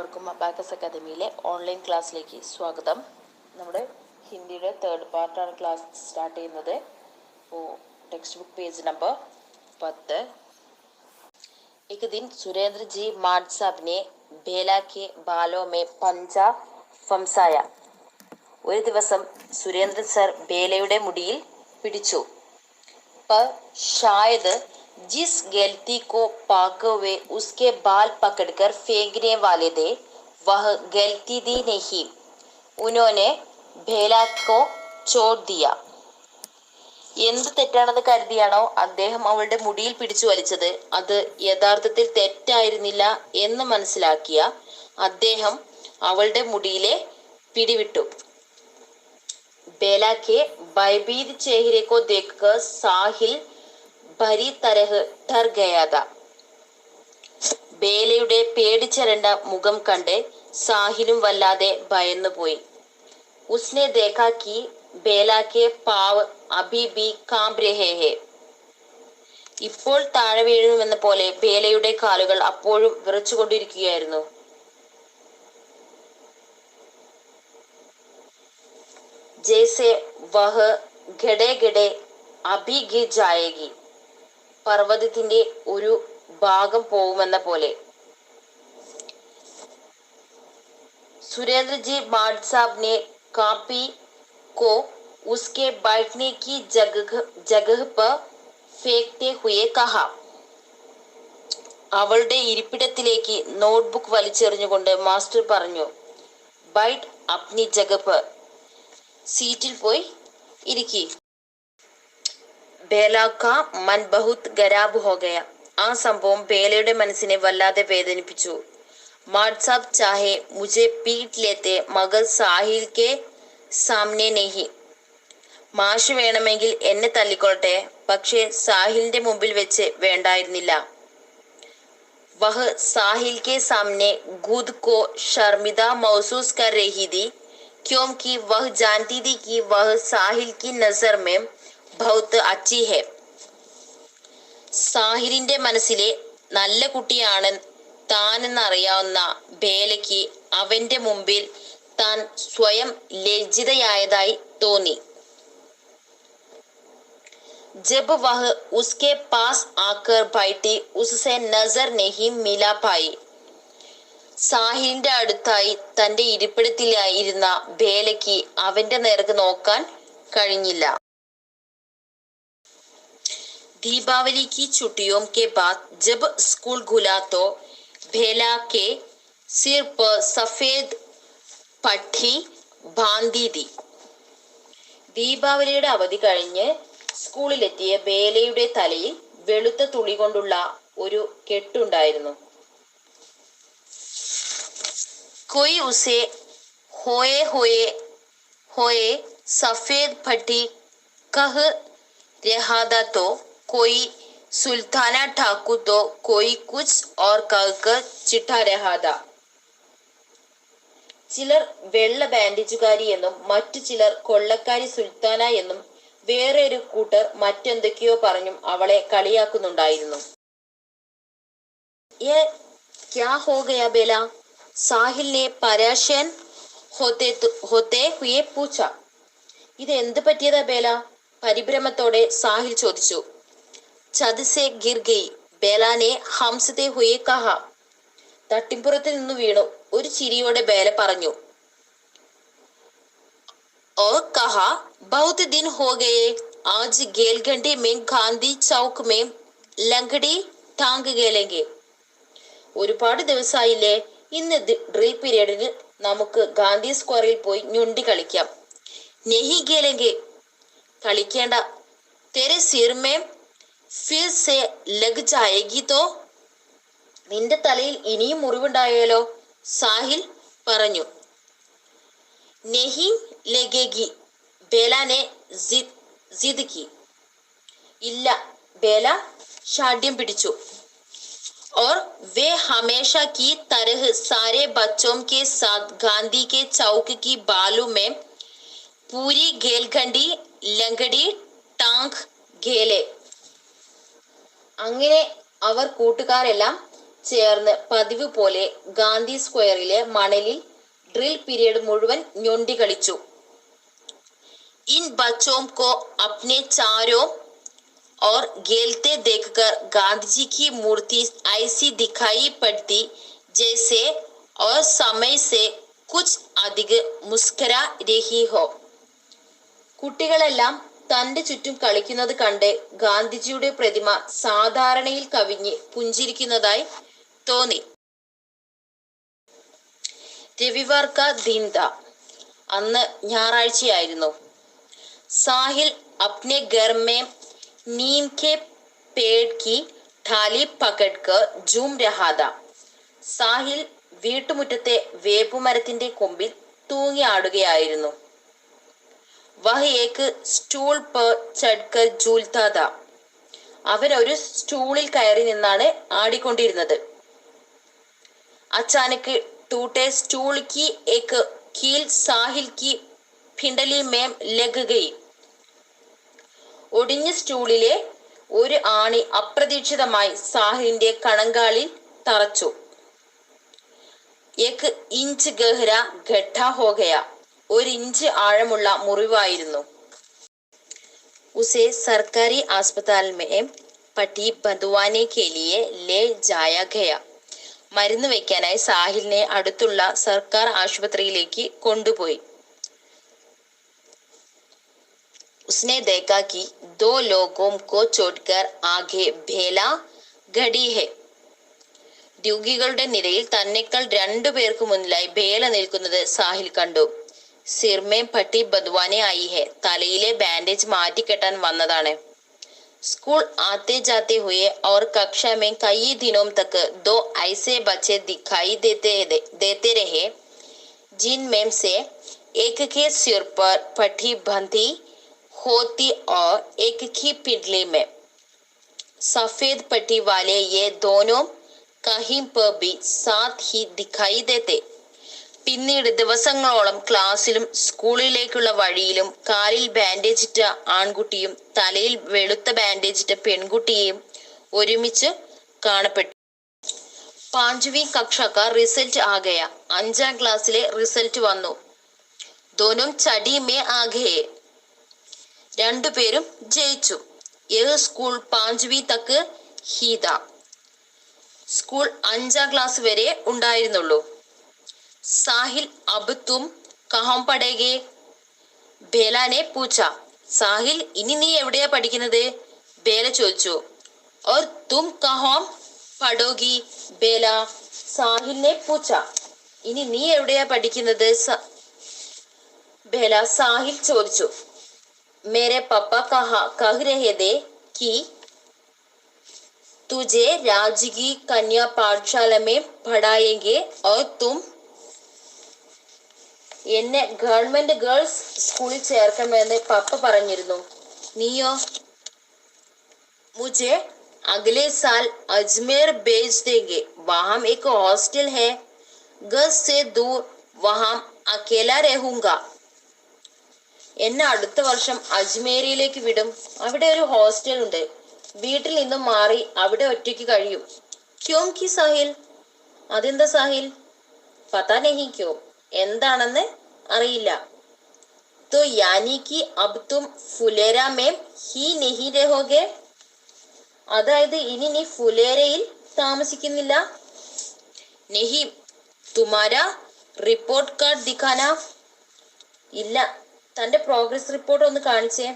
എല്ലാവർക്കും abacus അക്കാദമിയിലെ online ക്ലാസ്സിലേക്ക് സ്വാഗതം. നമ്മുടെ ഹിന്ദിയുടെ 3rd പാർട്ടാണ് ക്ലാസ് സ്റ്റാർട്ട് ചെയ്യുന്നത്. അപ്പോൾ ടെക്സ്റ്റ് ബുക്ക് പേജ് നമ്പർ 10. एक दिन सुरेंद्र जी माड साहब ने बेला के बालों में पंजा फंसाया. ഒരു ദിവസം സുരേന്ദ്രൻ സർ ബേലയുടെ മുടിയിൽ പിടിച്ചു. पर शायद जिस गलती को पाके हुए उसके बाल पकड़कर फेंकने वाले थे वह गलती थी नहीं. उन्होंने बेला को छोड़ दिया. എന്ത് തെറ്റാണെന്ന് കരുതിയാണോ അദ്ദേഹം അവളുടെ മുടിയിൽ പിടിച്ചു വലിച്ചത്, അത് യഥാർത്ഥത്തിൽ തെറ്റായിരുന്നില്ല എന്ന് മനസ്സിലാക്കിയ അദ്ദേഹം അവളുടെ മുടിയിലെ പിടിവിട്ടു. बेला के भयभीत चेहरे को देखकर साहिल भरी तरह डर गया था. ബേലയുടെ പേടിച്ചരണ്ട മുഖം കണ്ട് സാഹിലും വല്ലാതെ ഭയന്നുപോയി. उसने देखा कि बेला के पाव अभी भी कांप रहे हैं. ഇപ്പോൾ താഴെ വീഴുമെന്ന പോലെ ബേലയുടെ കാലുകൾ അപ്പോഴും വിറച്ചുകൊണ്ടിരിക്കുകയായിരുന്നു. जैसे वह घड़े घड़े अभी गिर जाएगी. पर्वतത്തിന്റെ ഒരു ഭാഗം പോകുമെന്ന പോലെ. सुरेंद्र जी माड साहब ने कापी को उसके बैठने की जगह पर फेंकते हुए कहा. അവളുടെ ഇരിപ്പിടത്തിലേക്ക് നോട്ട്ബുക്ക് വലിച്ചെറിഞ്ഞുകൊണ്ട് മാസ്റ്റർ പറഞ്ഞു, बैठ अपनी जगह पर. സീറ്റിൽ പോയി ഇരിക്കി. ബേല കാ മൻ ബഹുത് ഖരാബ് ഹോ ഗയ. ആ സംഭവം ബേലയുടെ മനസ്സിനെ വല്ലാതെ വേദനിപ്പിച്ചു. മാഡ് സാബ് ചാഹെ മുझे പീട്ട് ലേത്തെ മഗർ സാഹിൽ കെ സാമനെ നഹി. മാഷ് വേണമെങ്കിൽ എന്നെ തല്ലിക്കൊള്ളട്ടെ, പക്ഷേ സാഹിലിന്റെ മുമ്പിൽ വെച്ച് വേണ്ടായിരുന്നില്ല. വഹ് സാഹിൽ കെ സാമനെ ഖുദ് കോ ശർമിദ മഹ്സൂസ് കർ രഹി थी क्योंकि वह जानती थी कि वह साहिल की नजर में बहुत अच्छी है. സാഹിലിന്റെ മനസ്സിലെ നല്ല കുട്ടിയാണ് താനെന്നറിയാവുന്ന ബേലയ്ക്ക് അവന്റെ മുമ്പിൽ താൻ സ്വയം ലജ്ജിതയായതായി തോന്നി. जब वह उसके पास आकर बैठी उससे नजर नहीं मिला पाई. സാഹിലിന്റെ അടുത്തായി തന്റെ ഇരിപ്പിടത്തിലായിരുന്ന ബേലയ്ക്ക് അവന്റെ നേർക്ക് നോക്കാൻ കഴിഞ്ഞില്ല. दीपावली की छुट्टियों के बाद जब स्कूल खुला तो बेला के सिर पर सफेद पट्टी बांधी थी. ദീപാവലിയുടെ അവധി കഴിഞ്ഞ് സ്കൂളിലെത്തിയ ബേലയുടെ തലയിൽ വെളുത്ത തുണി കൊണ്ടുള്ള ഒരു കെട്ടുണ്ടായിരുന്നു. कोई उसे होए होए होए सफेद पट्टी कह रहा था तो कोई सुल्ताना ठाकुर तो कोई कुछ और कहकर चिढ़ा रहा था. ചിലർ വെള്ള ബാൻഡേജുകാരി എന്നും മറ്റു ചിലർ കൊള്ളക്കാരി സുൽത്താന എന്നും വേറെ ഒരു കൂട്ടർ മറ്റെന്തൊക്കെയോ പറഞ്ഞും അവളെ കളിയാക്കുന്നുണ്ടായിരുന്നു. ये क्या हो गया बेला? സാഹിൽ ने परेशान होते हुए पूछा. ഇത് എന്ത് പറ്റിയതാ ബേല? പരിഭ്രമത്തോടെ സാഹിൽ ചോദിച്ചു. ഛത് സേ ഗിർ ഗയി ബേല ने हंसते हुए कहा. തട്ടിപ്പുറത്ത് നിന്ന് വീണു, ഒരു ചിരിയോടെ ബേല പറഞ്ഞു. और कहा बहुत दिन हो गए आज गेलगंडी में गांधी चौक में लंगड़ी टांग गेलेंगे. ഒരുപാട് ദിവസമായില്ലേ, ഇന്ന് ഡ്രിൽ പീരീഡിൽ നമുക്ക് ഗാന്ധി സ്ക്വയറിൽ പോയി ഞൊണ്ടി കളിക്കാം. നെഹി ഗേലെങ്കെ, കളിക്കേണ്ട. തെരെ സിർ മേ ഫിർ സേ ലഗ് ജായേഗി തോ, നിന്റെ തലയിൽ ഇനിയും മുറിവുണ്ടായാലോ, സാഹിൽ പറഞ്ഞു. നെഹി ലഗേഗി ബേലാനെ ജിദ് കി. ഇല്ല, ബേല ഷാഠ്യം പിടിച്ചു. और वे हमेशा की तरह सारे बच्चों के साथ गांधी के चौक की बालू में पूरी गेलगंडी लंगड़ी टांग गेले. അങ്ങനെ അവർ കൂട്ടുകാരെല്ലാം ചേർന്ന് പതിവ് പോലെ ഗാന്ധി സ്ക്വയറിലെ മണലിൽ ഡ്രിൽ പീരീഡ് മുഴുവൻ ഞൊണ്ടി കളിച്ചു. इन बच्चों को अपने चारों और खेलते देखकर गांधी जी की मूर्ति ऐसी दिखाई पड़ती जैसे और समय से कुछ अधिक मुस्कुरा रही हो. കുട്ടികളെല്ലാം തന്റെ ചുറ്റും കളിക്കുന്നത് കണ്ട് ഗാന്ധിജിയുടെ പ്രതിമ സാധാരണയിൽ കവിഞ്ഞ് പുഞ്ചിരിക്കുന്നതായി തോന്നി. രവിവാർ കാ ദിൻ താ. അന്ന് ഞായറാഴ്ചയായിരുന്നു. साहिल अपने घर में नीम के पेड़ की ठाली पकड़कर झूम रहा था. സാഹിൽ വീട്ടുമുറ്റത്തെ വേപ്പുമരത്തിന്റെ കൊമ്പിൽ തൂങ്ങി ആടുകയായിരുന്നു. വഹ് ഏക് സ്റ്റൂൾ पर चढ़कर झूलता था. അവൻ ഒരു സ്റ്റൂളിൽ കയറി നിന്നാണ് ആടിക്കൊണ്ടിരുന്നത്. अचानक टूटे स्टूल की एक कील साहिल की पिंडली में लग गई. ഒടിഞ്ഞ സ്റ്റൂളിലെ ഒരു ആണി അപ്രതീക്ഷിതമായി സാഹിലിന്റെ കണങ്കാലിൽ തറച്ചു. एक इंच गहरा गड्ढा हो गया. 1 ഇഞ്ച് ആഴമുള്ള മുറിവായിരുന്നു. उसे सरकारी अस्पताल में पट्टी बंधवाने के लिए ले जाया गया. മരുന്ന് വയ്ക്കാനായി സാഹിലിനെ അടുത്തുള്ള സർക്കാർ ആശുപത്രിയിലേക്ക് കൊണ്ടുപോയി. उसने देखा कि 2 लोगों को छोड़कर आगे भेला खड़ी है. രോഗികളുടെ നിരയിൽ തന്നെക്കാൾ 2 പേർക്ക് മുന്നിലായി ഭേല നിൽക്കുന്നത് സാഹിൽ കണ്ടു. സിർമേ പട്ടി ബദ്വാനെ ആയി ഹെ. തലയിലെ ബാൻഡേജ് മാറ്റിക്കെട്ടാൻ വന്നതാണ്. स्कूल आते जाते हुए और कक्षा में कई दिनों तक 2 ऐसे बच्चे दिखाई देते रहे जिनमें से एक के सिर पर पट्टी बंधी होती और एक की पिंडली में. सफेद पट्टी वाले ये दोनों कहीं पर भी साथ ही दिखाई देते. പിന്നീട് ദിവസങ്ങളോളം ക്ലാസ്സിലും സ്കൂളിലേക്കുള്ള വഴിയിലും കാലിൽ ബാൻഡേജിട്ട ആൺകുട്ടിയും തലയിൽ വെളുത്ത ബാൻഡേജിട്ട പെൺകുട്ടിയെയും ഒരുമിച്ച് കാണപ്പെട്ടു. 5वीं कक्षा का रिजल्ट आ गया. 5ാം ക്ലാസ്സിലെ റിസൾട്ട് വന്നു. दोनों चढ़ी में आ गए. 2 പേരും ജയിച്ചു. यह स्कूल 5वीं तक ही था. സ്കൂൾ 5ാം ക്ലാസ് വരെ ഉണ്ടായിരുന്നുള്ളൂ. साहिल अब तुम कहाँ पढ़ेगे? बेला ने पूछा. साहिल इनी നീ എവിടെയാ പഠിക്കുന്നത്? ബേല ചോദിച്ചു. और तुम कहाँ पढ़ोगी? बेला साहिल ने पूछा. ഇനി നീ എവിടെയാ പഠിക്കുന്നത്? बेला साहिल ചോദിച്ചു. मेरे पापा कह रहे थे कि तुझे राजकीय कन्या पाठशाला में पढ़ाएंगे और तुम എന്നെ ഗവൺമെന്റ് ഗേൾസ് സ്കൂളിൽ ചേർക്കണമെന്ന് പപ്പ പറഞ്ഞിരുന്നു. നീയോ? मुझे अगले साल अजमेर भेज देंगे. वहाँ एक हॉस्टल है. घर से दूर. वहाँ अकेला रहूंगा. എന്നെ അടുത്ത വർഷം അജ്മേരിയിലേക്ക് വിടും. അവിടെ ഒരു ഹോസ്റ്റൽ ഉണ്ട്. വീട്ടിൽ നിന്നും മാറി അവിടെ ഒറ്റയ്ക്ക് കഴിയും. ക്യോം കി സാഹിൽ? അതെന്താ സാഹിൽ? പതാ നഹി ക്യോം. എന്താണെന്ന് അറിയില്ല. तो यानी कि अब तुम फुलेरा में ही नहीं रहोगे? അതായത് ഇനി നീ ഫുലേരയിൽ താമസിക്കുന്നില്ല. नहीं. तुम्हारा रिपोर्ट कार्ड दिखाना. ഇല്ല. തന്റെ പ്രോഗ്രസ് റിപ്പോർട്ട് ഒന്ന് കാണിച്ചേ.